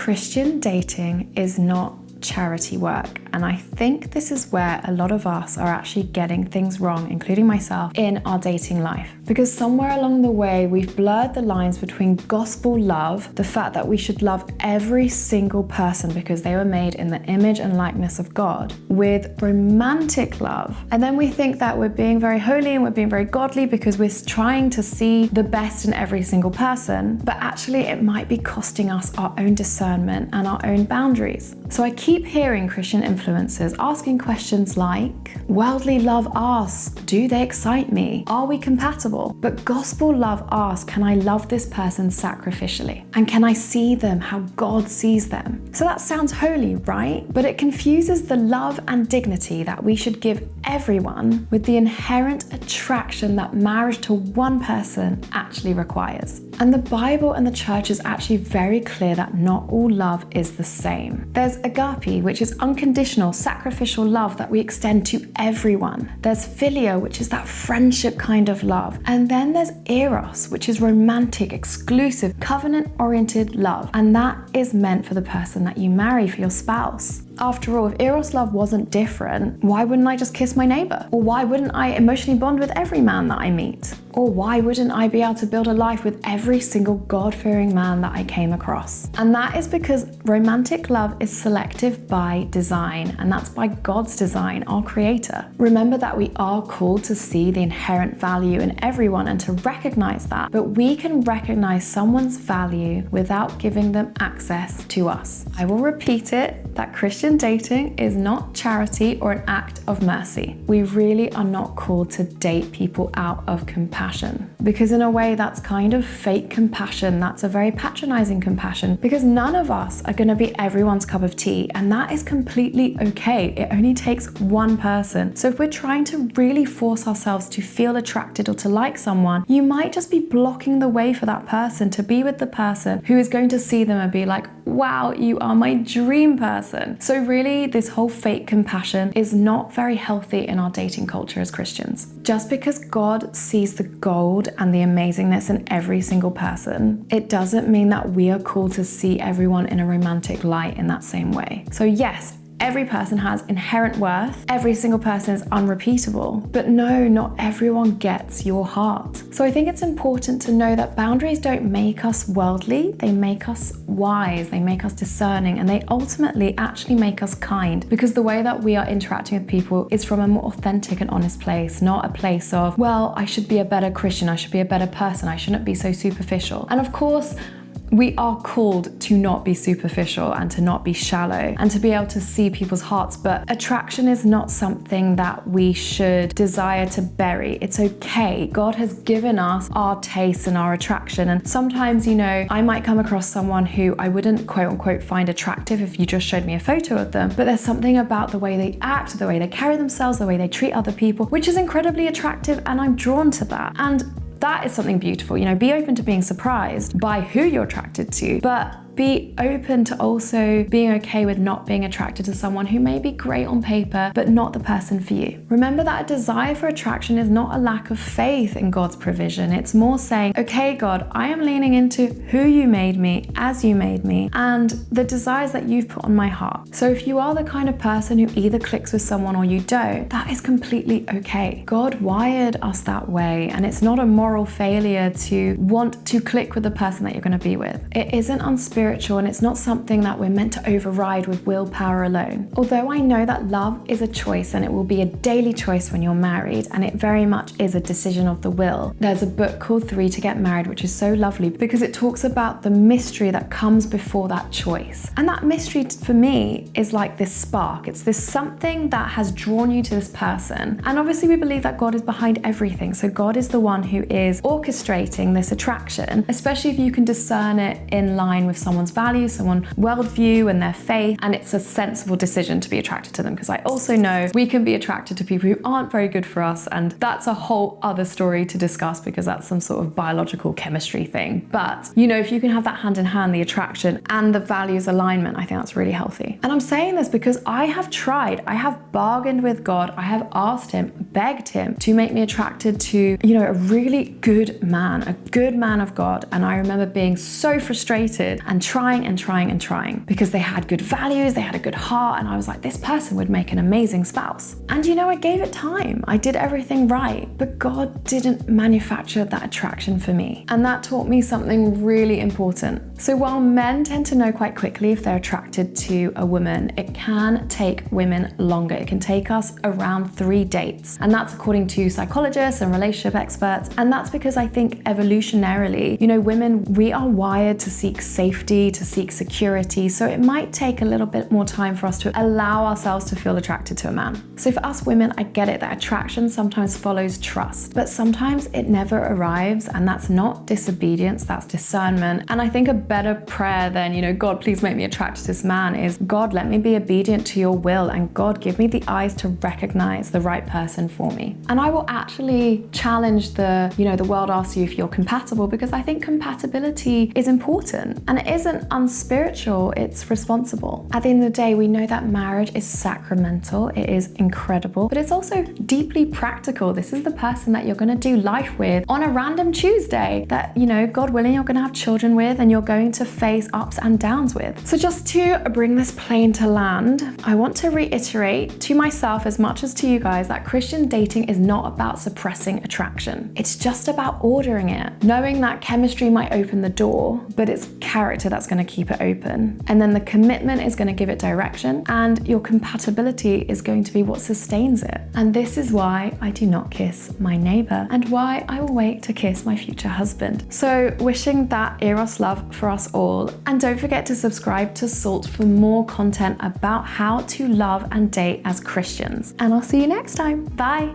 Christian dating is not charity work. And I think this is where a lot of us are actually getting things wrong, including myself, in our dating life. Because somewhere along the way, we've blurred the lines between gospel love, the fact that we should love every single person because they were made in the image and likeness of God, with romantic love. And then we think that we're being very holy and we're being very godly because we're trying to see the best in every single person, but actually it might be costing us our own discernment and our own boundaries. So I keep hearing Christian influencers asking questions like, worldly love asks, do they excite me? Are we compatible? But gospel love asks, can I love this person sacrificially? And can I see them how God sees them? So that sounds holy, right? But it confuses the love and dignity that we should give everyone with the inherent attraction that marriage to one person actually requires. And the Bible and the church is actually very clear that not all love is the same. There's agape, which is unconditional, sacrificial love that we extend to everyone. There's philia, which is that friendship kind of love. And then there's eros, which is romantic, exclusive, covenant-oriented love. And that is meant for the person that you marry, for your spouse. After all, if eros love wasn't different, why wouldn't I just kiss my neighbor? Or why wouldn't I emotionally bond with every man that I meet? Or why wouldn't I be able to build a life with every single God-fearing man that I came across? And that is because romantic love is selective by design, and that's by God's design, our creator. Remember that we are called to see the inherent value in everyone and to recognize that, but we can recognize someone's value without giving them access to us. I will repeat it, that Christian dating is not charity or an act of mercy. We really are not called to date people out of compassion, because in a way that's kind of fake compassion. That's a very patronizing compassion, because none of us are going to be everyone's cup of tea, and that is completely okay. It only takes one person. So if we're trying to really force ourselves to feel attracted or to like someone, you might just be blocking the way for that person to be with the person who is going to see them and be like, wow, you are my dream person. So really, this whole fake compassion is not very healthy in our dating culture as Christians. Just because God sees the gold and the amazingness in every single person, it doesn't mean that we are called to see everyone in a romantic light in that same way. So yes, every person has inherent worth. Every single person is unrepeatable. But no, not everyone gets your heart. So I think it's important to know that boundaries don't make us worldly. They make us wise. They make us discerning. And they ultimately actually make us kind, because the way that we are interacting with people is from a more authentic and honest place, not a place of, well, I should be a better Christian. I should be a better person. I shouldn't be so superficial. And of course, we are called to not be superficial and to not be shallow and to be able to see people's hearts, but attraction is not something that we should desire to bury. It's okay. God has given us our tastes and our attraction, and sometimes, you know, I might come across someone who I wouldn't quote unquote find attractive if you just showed me a photo of them, but there's something about the way they act, the way they carry themselves, the way they treat other people, which is incredibly attractive, and I'm drawn to that. And that is something beautiful. You know, be open to being surprised by who you're attracted to, but be open to also being okay with not being attracted to someone who may be great on paper, but not the person for you. Remember that a desire for attraction is not a lack of faith in God's provision. It's more saying, okay, God, I am leaning into who you made me, as you made me, and the desires that you've put on my heart. So if you are the kind of person who either clicks with someone or you don't, that is completely okay. God wired us that way, and it's not a moral failure to want to click with the person that you're going to be with. It isn't unspiritual, and it's not something that we're meant to override with willpower alone. Although I know that love is a choice, and it will be a daily choice when you're married, and it very much is a decision of the will. There's a book called 3 to Get Married, which is so lovely because it talks about the mystery that comes before that choice. And that mystery for me is like this spark. It's this something that has drawn you to this person. And obviously we believe that God is behind everything. So God is the one who is orchestrating this attraction, especially if you can discern it in line with someone's values, someone's worldview and their faith, and it's a sensible decision to be attracted to them. Because I also know we can be attracted to people who aren't very good for us, and that's a whole other story to discuss because that's some sort of biological chemistry thing. But you know, if you can have that hand in hand, the attraction and the values alignment, I think that's really healthy. And I'm saying this because I have tried, I have bargained with God, I have asked him, begged him to make me attracted to, you know, a really good man, a good man of God. And I remember being so frustrated and and trying and trying and trying because they had good values, they had a good heart, and I was like, this person would make an amazing spouse. And you know, I gave it time. I did everything right, but God didn't manufacture that attraction for me. And that taught me something really important. So while men tend to know quite quickly if they're attracted to a woman, it can take women longer. It can take us around 3 dates. And that's according to psychologists and relationship experts. And that's because I think evolutionarily, you know, women, we are wired to seek safety, to seek security. So it might take a little bit more time for us to allow ourselves to feel attracted to a man. So for us women, I get it that attraction sometimes follows trust, but sometimes it never arrives, and that's not disobedience, that's discernment. And I think a better prayer than, you know, God, please make me attracted to this man is, God, let me be obedient to your will, and God, give me the eyes to recognize the right person for me. And I will actually challenge the world asks you if you're compatible, because I think compatibility is important, and it isn't unspiritual, it's responsible. At the end of the day, we know that marriage is sacramental, it is incredible, but it's also deeply practical. This is the person that you're going to do life with on a random Tuesday that, you know, God willing, you're going to have children with, and you're going to face ups and downs with. So just to bring this plane to land, I want to reiterate to myself as much as to you guys that Christian dating is not about suppressing attraction. It's just about ordering it, knowing that chemistry might open the door, but it's character that's going to keep it open. And then the commitment is going to give it direction, and your compatibility is going to be what sustains it. And this is why I do not kiss my neighbor, and why I will wait to kiss my future husband. So wishing that Eros love for us all. And don't forget to subscribe to Salt for more content about how to love and date as Christians. And I'll see you next time. Bye.